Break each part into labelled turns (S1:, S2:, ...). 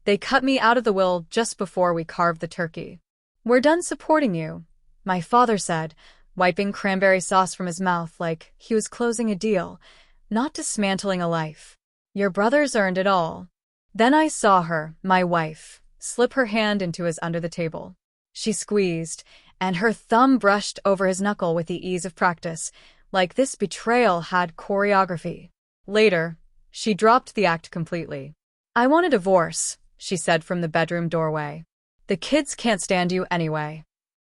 S1: They cut me out of the will just before we carved the turkey. "We're done supporting you," my father said, wiping cranberry sauce from his mouth like he was closing a deal, not dismantling a life. "Your brothers earned it all." Then I saw her, my wife, slip her hand into his under the table. She squeezed, and her thumb brushed over his knuckle with the ease of practice, like this betrayal had choreography. Later, she dropped the act completely. "I want a divorce," she said from the bedroom doorway. "The kids can't stand you anyway."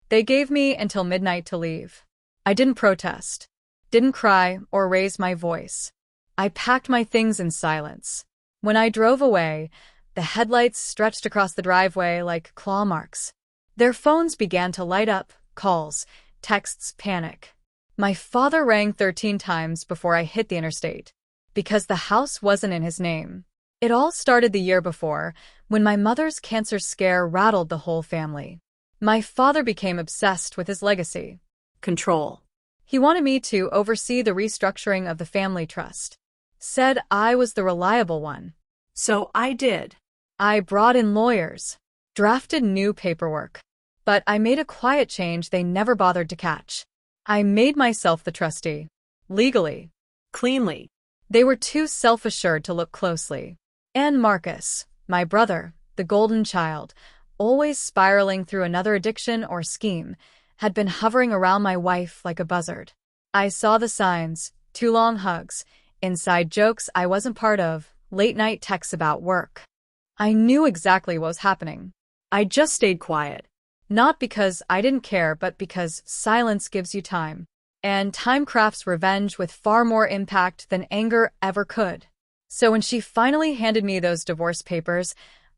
S1: They gave me until midnight to leave. I didn't protest, didn't cry or raise my voice. I packed my things in silence. When I drove away, the headlights stretched across the driveway like claw marks. Their phones began to light up, calls, texts, panic. My father rang 13 times before I hit the interstate, because the house wasn't in his name. It all started the year before, when my mother's cancer scare rattled the whole family. My father became obsessed with his legacy. Control. He wanted me to oversee the restructuring of the family trust. Said I was the reliable one. So I did. I brought in lawyers, drafted new paperwork. But I made a quiet change they never bothered to catch. I made myself the trustee. Legally. Cleanly. They were too self-assured to look closely. And Marcus, my brother, the golden child, always spiraling through another addiction or scheme, had been hovering around my wife like a buzzard. I saw the signs, too long hugs, inside jokes I wasn't part of, late-night texts about work. I knew exactly what was happening. I just stayed quiet. Not because I didn't care, but because silence gives you time. And time crafts revenge with far more impact than anger ever could. So when she finally handed me those divorce papers,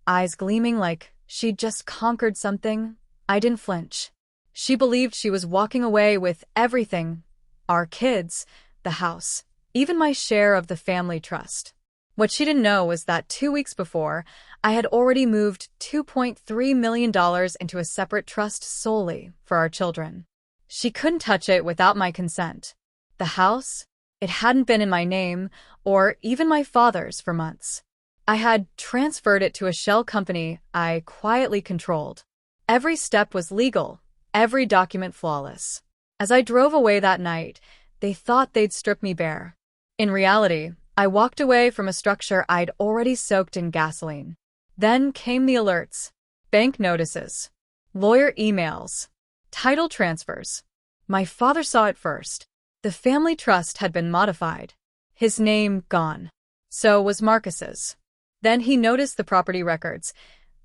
S1: eyes gleaming like she'd just conquered something, I didn't flinch. She believed she was walking away with everything. Our kids, the house, even my share of the family trust. What she didn't know was that 2 weeks before, I had already moved $2.3 million into a separate trust solely for our children. She couldn't touch it without my consent. The house? It hadn't been in my name, or even my father's, for months. I had transferred it to a shell company I quietly controlled. Every step was legal, every document flawless. As I drove away that night, they thought they'd strip me bare. In reality, I walked away from a structure I'd already soaked in gasoline. Then came the alerts, bank notices, lawyer emails, title transfers. My father saw it first. The family trust had been modified. His name gone. So was Marcus's. Then he noticed the property records.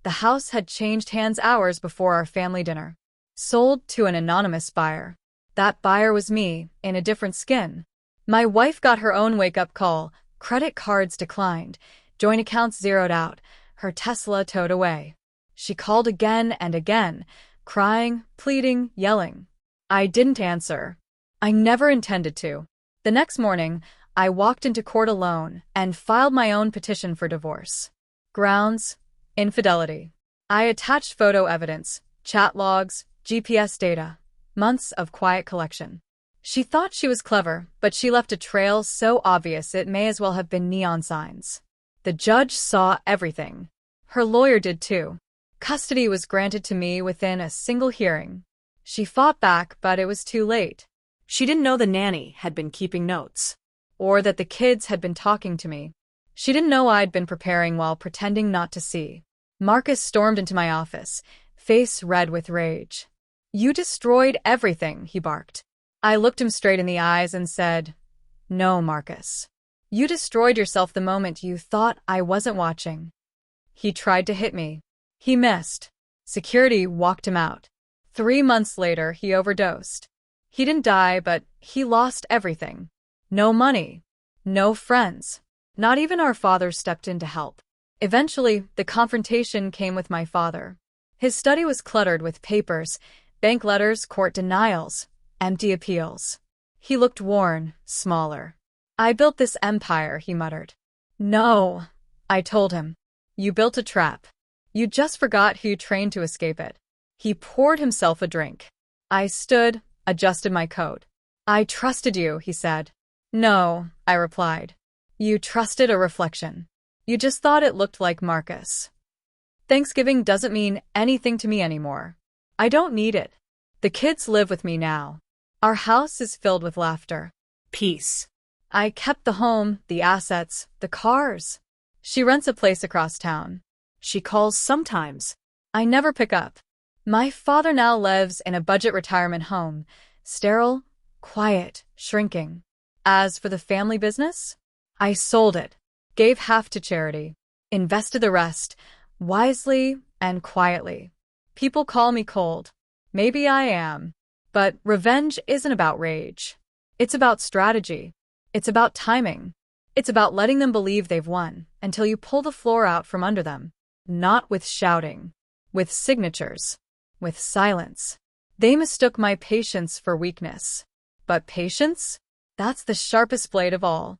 S1: The house had changed hands hours before our family dinner. Sold to an anonymous buyer. That buyer was me, in a different skin. My wife got her own wake-up call. Credit cards declined. Joint accounts zeroed out. Her Tesla towed away. She called again and again, crying, pleading, yelling. I didn't answer. I never intended to. The next morning, I walked into court alone and filed my own petition for divorce. Grounds: infidelity. I attached photo evidence, chat logs, GPS data, months of quiet collection. She thought she was clever, but she left a trail so obvious it may as well have been neon signs. The judge saw everything. Her lawyer did too. Custody was granted to me within a single hearing. She fought back, but it was too late. She didn't know the nanny had been keeping notes, or that the kids had been talking to me. She didn't know I'd been preparing while pretending not to see. Marcus stormed into my office, face red with rage. "You destroyed everything," he barked. I looked him straight in the eyes and said, "No, Marcus. You destroyed yourself the moment you thought I wasn't watching." He tried to hit me. He missed. Security walked him out. 3 months later, he overdosed. He didn't die, but he lost everything. No money. No friends. Not even our father stepped in to help. Eventually, the confrontation came with my father. His study was cluttered with papers, bank letters, court denials, empty appeals. He looked worn, smaller. "I built this empire," he muttered. "No," I told him. "You built a trap. You just forgot who you trained to escape it." He poured himself a drink. I stood, adjusted my coat. "I trusted you," he said. "No," I replied. "You trusted a reflection. You just thought it looked like Marcus." Thanksgiving doesn't mean anything to me anymore. I don't need it. The kids live with me now. Our house is filled with laughter.
S2: Peace.
S1: I kept the home, the assets, the cars. She rents a place across town.
S2: She calls sometimes.
S1: I never pick up. My father now lives in a budget retirement home, sterile, quiet, shrinking. As for the family business, I sold it, gave half to charity, invested the rest, wisely and quietly. People call me cold. Maybe I am. But revenge isn't about rage. It's about strategy. It's about timing. It's about letting them believe they've won until you pull the floor out from under them. Not with shouting, with signatures, with silence. They mistook my patience for weakness. But patience? That's the sharpest blade of all.